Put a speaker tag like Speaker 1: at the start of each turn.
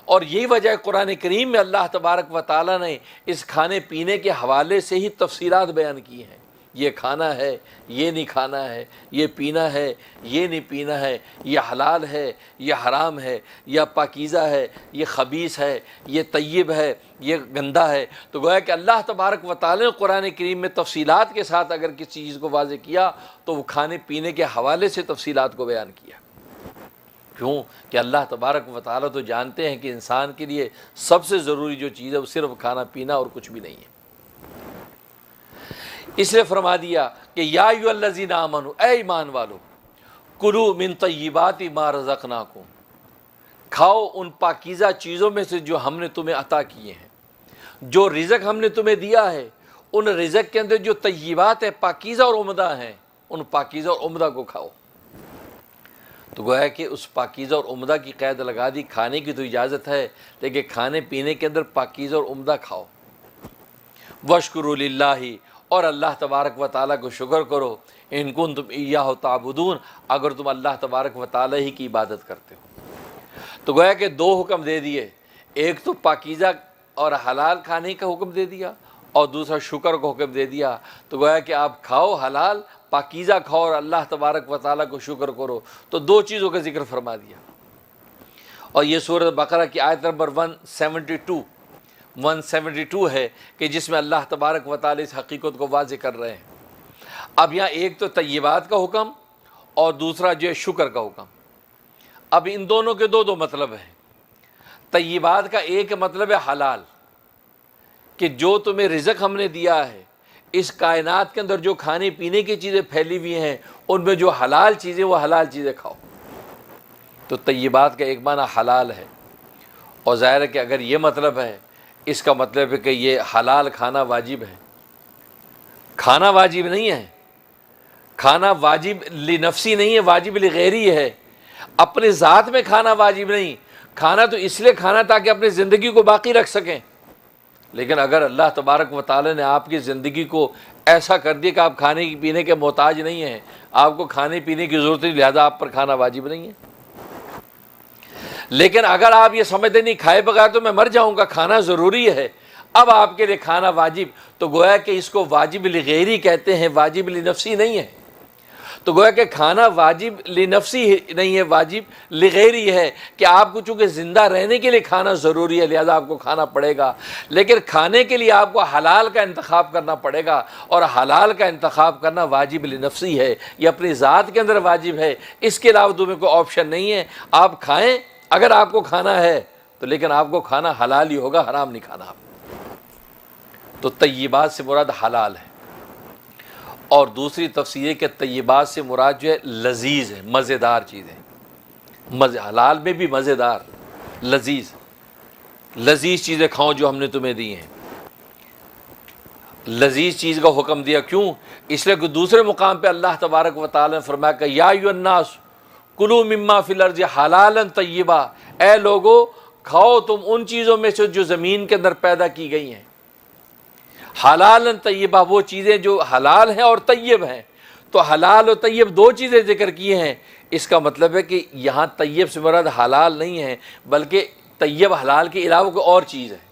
Speaker 1: اور یہی وجہ ہے قرآن کریم میں اللہ تبارک و تعالیٰ نے اس کھانے پینے کے حوالے سے ہی تفصیلات بیان کی ہیں، یہ کھانا ہے، یہ نہیں کھانا ہے، یہ پینا ہے، یہ نہیں پینا ہے، یہ حلال ہے، یہ حرام ہے، یہ پاکیزہ ہے، یہ خبیث ہے، یہ طیب ہے، یہ گندہ ہے۔ تو گویا کہ اللہ تبارک و تعالی نے قرآن کریم میں تفصیلات کے ساتھ اگر کسی چیز کو واضح کیا تو وہ کھانے پینے کے حوالے سے تفصیلات کو بیان کیا۔ کیوں کہ اللہ تبارک و تعالی تو جانتے ہیں کہ انسان کے لیے سب سے ضروری جو چیز ہے وہ صرف کھانا پینا اور کچھ بھی نہیں ہے۔ اس لیے فرما دیا کہ یا ایھا الذین آمنو، اے ایمان والو، کلوا من طیبات ما رزقناکم، کھاؤ ان پاکیزہ چیزوں میں سے جو ہم نے تمہیں عطا کیے ہیں، جو رزق ہم نے تمہیں دیا ہے ان رزق کے اندر جو طیبات ہے، پاکیزہ اور عمدہ ہیں، ان پاکیزہ اور عمدہ کو کھاؤ۔ تو گویا کہ اس پاکیزہ اور عمدہ کی قید لگا دی، کھانے کی تو اجازت ہے لیکن کھانے پینے کے اندر پاکیزہ اور عمدہ کھاؤ۔ واشکروا للہ، اور اللہ تبارک و تعالیٰ کو شکر کرو، ان کنتم ایاہ تعبدون، اگر تم اللہ تبارک و تعالیٰ ہی کی عبادت کرتے ہو۔ تو گویا کہ دو حکم دے دیے، ایک تو پاکیزہ اور حلال کھانے کا حکم دے دیا اور دوسرا شکر کا حکم دے دیا۔ تو گویا کہ آپ کھاؤ حلال، پاکیزہ کھاؤ اور اللہ تبارک و تعالیٰ کو شکر کرو، تو دو چیزوں کا ذکر فرما دیا۔ اور یہ سورۃ بقرہ کی آیت نمبر 172 ہے کہ جس میں اللہ تبارک و تعالیٰ اس حقیقت کو واضح کر رہے ہیں۔ اب یہاں ایک تو طیبات کا حکم اور دوسرا جو ہے شکر کا حکم۔ اب ان دونوں کے دو مطلب ہیں۔ طیبات کا ایک مطلب ہے حلال، کہ جو تمہیں رزق ہم نے دیا ہے، اس کائنات کے اندر جو کھانے پینے کی چیزیں پھیلی ہوئی ہیں ان میں جو حلال چیزیں وہ حلال چیزیں کھاؤ۔ تو طیبات کا ایک معنی حلال ہے، اور ظاہر ہے کہ اگر یہ مطلب ہے، اس کا مطلب ہے کہ یہ حلال کھانا واجب ہے۔ کھانا واجب نہیں ہے، کھانا واجب لنفسی نہیں ہے، واجب لغیری ہے۔ اپنے ذات میں کھانا واجب نہیں، کھانا تو اس لیے کھانا تاکہ اپنی زندگی کو باقی رکھ سکیں۔ لیکن اگر اللہ تبارک و تعالی نے آپ کی زندگی کو ایسا کر دیا کہ آپ کھانے پینے کے محتاج نہیں ہیں، آپ کو کھانے پینے کی ضرورت نہیں، لہذا آپ پر کھانا واجب نہیں ہے۔ لیکن اگر آپ یہ سمجھتے نہیں کھائے بغیر تو میں مر جاؤں گا، کھانا ضروری ہے، اب آپ کے لیے کھانا واجب، تو گویا کہ اس کو واجب لغیری کہتے ہیں، واجب لنفسی نہیں ہے۔ تو گویا کہ کھانا واجب لنفسی نہیں ہے، واجب لغیری ہے، کہ آپ کو چونکہ زندہ رہنے کے لیے کھانا ضروری ہے لہذا آپ کو کھانا پڑے گا، لیکن کھانے کے لیے آپ کو حلال کا انتخاب کرنا پڑے گا، اور حلال کا انتخاب کرنا واجب لنفسی ہے، یہ اپنی ذات کے اندر واجب ہے، اس کے علاوہ تمہیں کوئی آپشن نہیں ہے۔ آپ کھائیں اگر آپ کو کھانا ہے تو، لیکن آپ کو کھانا حلال ہی ہوگا، حرام نہیں کھانا آپ۔ تو طیبات سے مراد حلال ہے، اور دوسری تفسیر ہے کہ طیبات سے مراد جو ہے لذیذ ہے، مزیدار چیزیں، حلال میں بھی مزیدار، لذیذ چیزیں کھاؤ جو ہم نے تمہیں دی ہیں۔ لذیذ چیز کا حکم دیا، کیوں؟ اس لیے کہ دوسرے مقام پہ اللہ تبارک و تعالی نے فرمایا کہ یا ایھا الناس کلوا مما فی الارض حلالا طیبا، اے لوگو کھاؤ تم ان چیزوں میں سے جو زمین کے اندر پیدا کی گئی ہیں، حلال طیبہ، وہ چیزیں جو حلال ہیں اور طیب ہیں۔ تو حلال اور طیب دو چیزیں ذکر کی ہیں، اس کا مطلب ہے کہ یہاں طیب سے مراد حلال نہیں ہے، بلکہ طیب حلال کے علاوہ کوئی اور چیز ہے۔